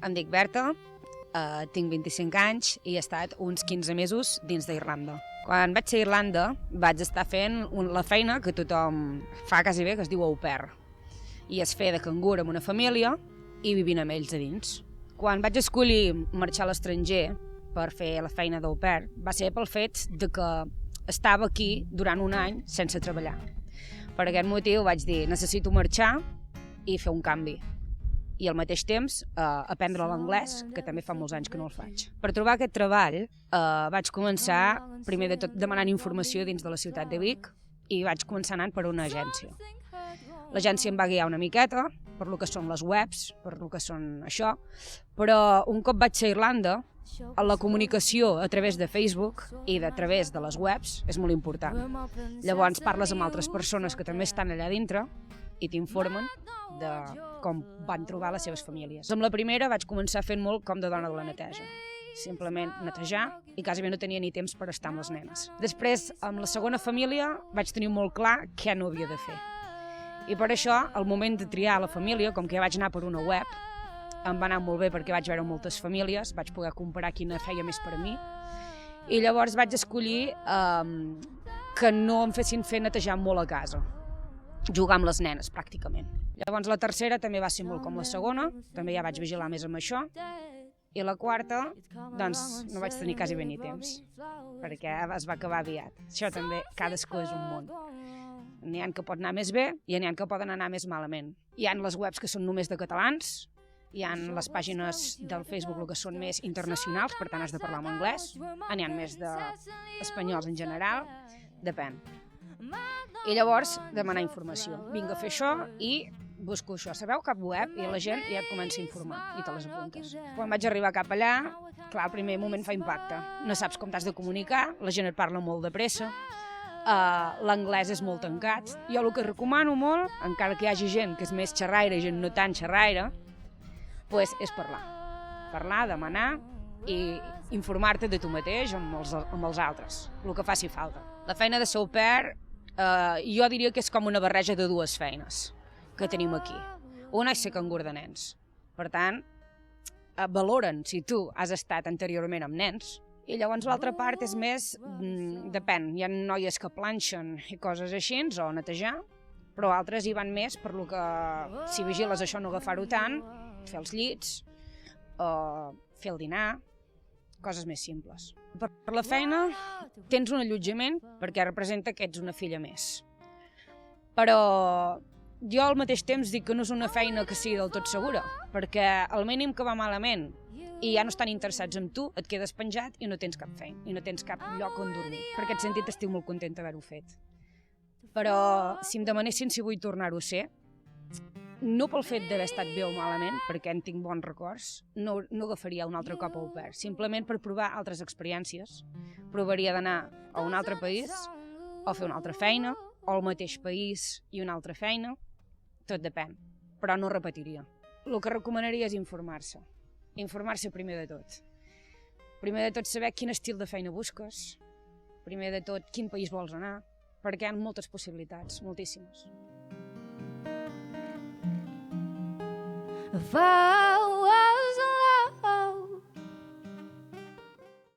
Em dic Berta, tinc 25 anys i he estat uns 15 mesos dins d'Irlanda. Quan vaig ser a Irlanda vaig estar fent la feina que tothom fa quasi bé, que es diu au pair. I és fer de cangur amb una família i vivint amb ells a dins. Quan vaig escollir marxar a l'estranger per fer la feina d'au pair va ser pel fet de que estava aquí durant un any sense treballar. Per aquest motiu vaig dir, necessito marxar i fer un canvi. I al mateix temps aprendre l'anglès, que també fa molts anys que no el faig. Per trobar aquest treball vaig començar, primer de tot, demanant informació dins de la ciutat de Vic i vaig començar anant per una agència. L'agència em va guiar una miqueta per lo que són les webs, per lo que són això, però un cop vaig ser a Irlanda, la comunicació a través de Facebook i a través de les webs és molt important. Llavors parles amb altres persones que també estan allà dintre i t'informen de com van trobar les seves famílies. Amb la primera vaig començar fent molt com de dona de la neteja. Simplement netejar i quasi bé no tenia ni temps per estar amb les nenes. Després, amb la segona família, vaig tenir molt clar què no havia de fer. I per això, al moment de triar la família, com que ja vaig anar per una web, em va anar molt bé perquè vaig veure moltes famílies, vaig poder comparar quina feia més per a mi, i llavors vaig escollir que no em fessin fer netejar molt a casa, jugar amb les nenes, pràcticament. Llavors la tercera també va ser molt com la segona, també ja vaig vigilar més amb això, i la quarta, doncs, no vaig tenir quasi bé ni temps, perquè es va acabar aviat. Això també, cadascú és un món. N'hi ha que pot anar més bé i n'hi ha que poden anar més malament. Hi ha les webs que són només de catalans, hi ha les pàgines del Facebook que són més internacionals, per tant has de parlar en anglès, n'hi ha més d'espanyols en general, depèn. I llavors demanar informació. Vinc a fer això i busco això. Sabeu cap web i la gent ja et comença a informar i te les apuntes. Quan vaig arribar cap allà, clar, el primer moment fa impacte. No saps com t'has de comunicar, la gent et parla molt de pressa, l'anglès és molt tancat. Jo el que recomano molt, encara que hi hagi gent que és més xerraire i gent no tan xerraire, és parlar. Parlar, demanar i informar-te de tu mateix amb els altres, el que faci falta. La feina de au pair jo diria que és com una barreja de dues feines que tenim aquí. Una és ser cangur de nens. Per tant, valoren si tu has estat anteriorment amb nens, i llavors l'altra part és més, depèn, hi ha noies que planxen i coses així, o netejar, però altres hi van més per lo que, si vigiles això no agafar-ho tant, fer els llits, fer el dinar, coses més simples. Per la feina tens un allotjament perquè representa que ets una filla més. Però jo al mateix temps dic que no és una feina que sigui del tot segura, perquè al mínim que va malament i ja no estan interessats en tu, et quedes penjat i no tens cap feina, i no tens cap lloc on dormir. Per aquest sentit estic molt contenta d'haver-ho fet. Però si em demanessin si vull tornar-ho a ser, no pel fet d'haver estat bé o malament, perquè en tinc bons records, no agafaria un altre cop au pair, simplement per provar altres experiències. Provaria d'anar a un altre país, o fer una altra feina, o al mateix país i una altra feina, tot depèn, però no repetiria. El que recomanaria és informar-se. Informar-se primer de tot. Primer de tot saber quin estil de feina busques, primer de tot quin país vols anar, perquè hi ha moltes possibilitats, moltíssimes.